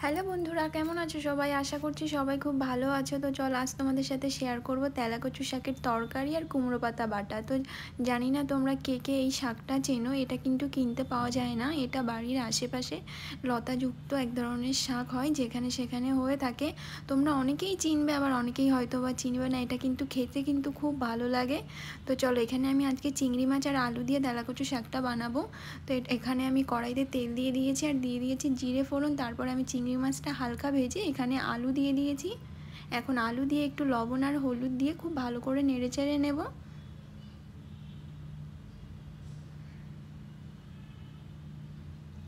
Hello বন্ধুরা, কেমন আছো সবাই? আশা করছি সবাই খুব ভালো আছো। তো চল আজ তোমাদের সাথে শেয়ার করব তেলাকচু শাকের তরকারি আর কুমড়ো পাতা বাটা। তো জানি না তোমরা কে কে এই শাকটা চেনো। এটা কিন্তু কিনতে পাওয়া যায় না। এটা বাড়ির আশেপাশে লতাযুক্ত এক ধরনের শাক হয়, যেখানে সেখানে হয়ে থাকে। তোমরা অনেকেই চিনবে, আবার অনেকেই হয়তো বা চিনবে না। এটা কিন্তু খেতে কিন্তু খুব ভালো লাগে। তো চলো, এখানে আমি আজকে চিংড়ি মাছ আর আলু দিয়ে তেলাকচু শাকটা বানাবো। তো এখানে আমি কড়াইতে তেল দিয়ে দিয়েছি আর দিয়ে দিয়েছি জিরে ফোড়ন। তারপর আমি চিংড়ি মাছটা হালকা ভেজে এখানে আলু দিয়ে দিয়েছি। এখন আলু দিয়ে একটু লবণ আর হলুদ দিয়ে খুব ভালো করে নেড়েচেড়ে নেব।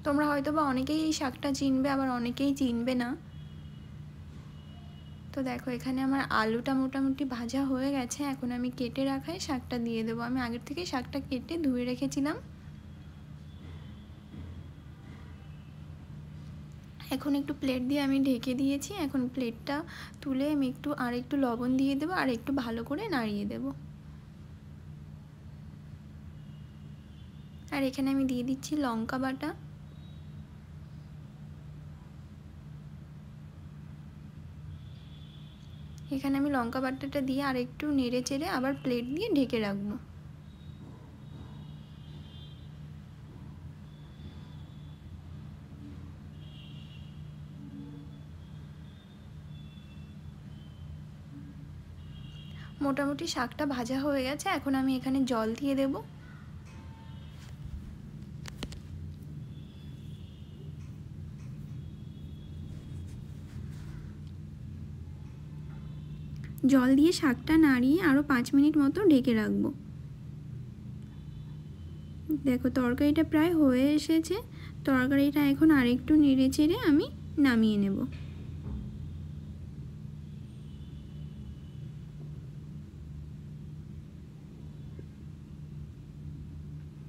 তোমরা হয়তো বা অনেকেই এই শাকটা চিনবে, আবার অনেকেই চিনবে না। তো দেখো, এখানে আমার আলুটা মোটামুটি ভাজা হয়ে গেছে। এখন আমি কেটে রাখাই শাকটা দিয়ে দেবো। আমি আগের থেকে শাকটা কেটে ধুয়ে রেখেছিলাম। এখন একটু প্লেট দিয়ে আমি ঢেকে দিয়েছি। এখন প্লেটটা তুলে আমি একটু লবণ দিয়ে দেবো আর একটু ভালো করে নাড়িয়ে দেব। আর এখানে আমি দিয়ে দিচ্ছি লঙ্কা বাটা। এখানে আমি লঙ্কা বাটাটা দিয়ে আর একটু নেড়ে চেড়ে আবার প্লেট দিয়ে ঢেকে রাখবো। মোটামুটি শাকটা ভাজা হয়ে গেছে। এখন আমি এখানে জল দিয়ে দেব। জল দিয়ে শাকটা নাড়িয়ে আরও 5 মিনিট মতো ঢেকে রাখবো। দেখো, তরকারিটা প্রায় হয়ে এসেছে। তরকারিটা এখন আরেকটু নেড়ে চেড়ে আমি নামিয়ে নেব।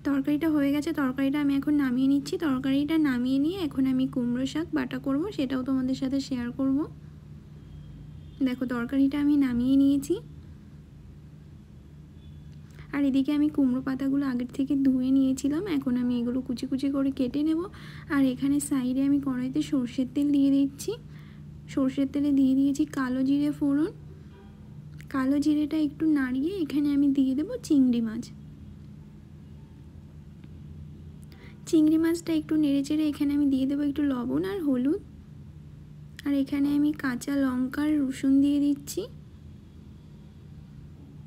তরকারিটা হয়ে গেছে। তরকারিটা আমি এখন নামিয়ে নিচ্ছি। তরকারিটা নামিয়ে নিয়ে এখন আমি কুমড়ো শাক বাটা করব, সেটাও তোমাদের সাথে শেয়ার করব। দেখো, তরকারিটা আমি নামিয়ে নিয়েছি। আর এদিকে আমি কুমড়ো পাতাগুলো আগের থেকে ধুয়ে নিয়েছিলাম। এখন আমি এগুলো কুচি কুচি করে কেটে নেব। আর এখানে সাইডে আমি কড়াইতে সর্ষের তেল দিয়ে দিচ্ছি। সর্ষের তেলে দিয়ে দিয়েছি কালো জিরে ফোড়ন। কালো জিরেটা একটু নাড়িয়ে এখানে আমি দিয়ে দেব চিংড়ি মাছ। চিংড়ি মাছটা একটু নেড়ে চেড়ে এখানে আমি দিয়ে দেবো একটু লবণ আর হলুদ। আর এখানে আমি কাঁচা লঙ্কা আর রসুন দিয়ে দিচ্ছি।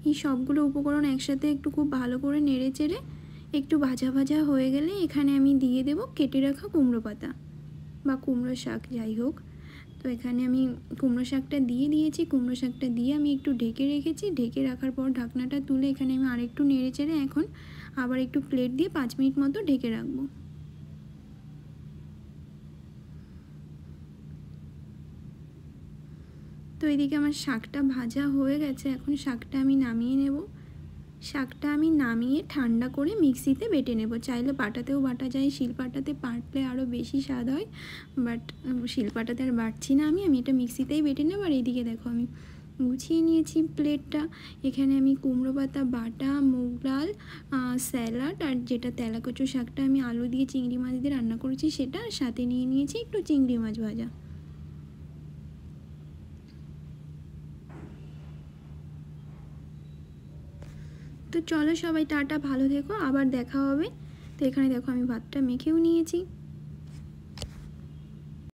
এই সবগুলো উপকরণ একসাথে একটু খুব ভালো করে নেড়ে চেড়ে একটু ভাজা ভাজা হয়ে গেলে এখানে আমি দিয়ে দেব কেটে রাখা কুমড়ো পাতা বা কুমড়ো শাক, যাই হোক। তো এখানে আমি কুমড়ো শাকটা দিয়ে দিয়েছি। কুমড়ো শাকটা দিয়ে আমি একটু ঢেকে রেখেছি। ঢেকে রাখার পর ঢাকনাটা তুলে এখানে আমি আরেকটু নেড়ে চেড়ে এখন আবার একটু প্লেট দিয়ে 5 মিনিট মতো ঢেকে রাখবো। তো এদিকে আমার শাকটা ভাজা হয়ে গেছে। এখন শাকটা আমি নামিয়ে নেব। শাকটা আমি নামিয়ে ঠান্ডা করে মিক্সিতে বেটে নেব। চাইলে পাটাতেও বাটা যায়, শিলপাটাতে বাটলে আরও বেশি স্বাদ হয়। বাট শিলপাটাতে আর বাটছি না, আমি এটা মিক্সিতেই বেটে নেব। আর এইদিকে দেখো, আমি গুছিয়ে নিয়েছি প্লেটটা। এখানে আমি কুমড়ো পাতা বাটা, মুগ ডাল, স্যালাড আর যেটা তেলাকচু শাকটা আমি আলু দিয়ে চিংড়ি মাছ দিয়ে রান্না করেছি সেটা, সাথে নিয়ে নিয়েছি একটু চিংড়ি মাছ ভাজা। তো চলো সবাই, টাটা, ভালো থেকো, আবার দেখা হবে। তো এখানে দেখো আমি ভাতটা মেখেও নিয়েছি।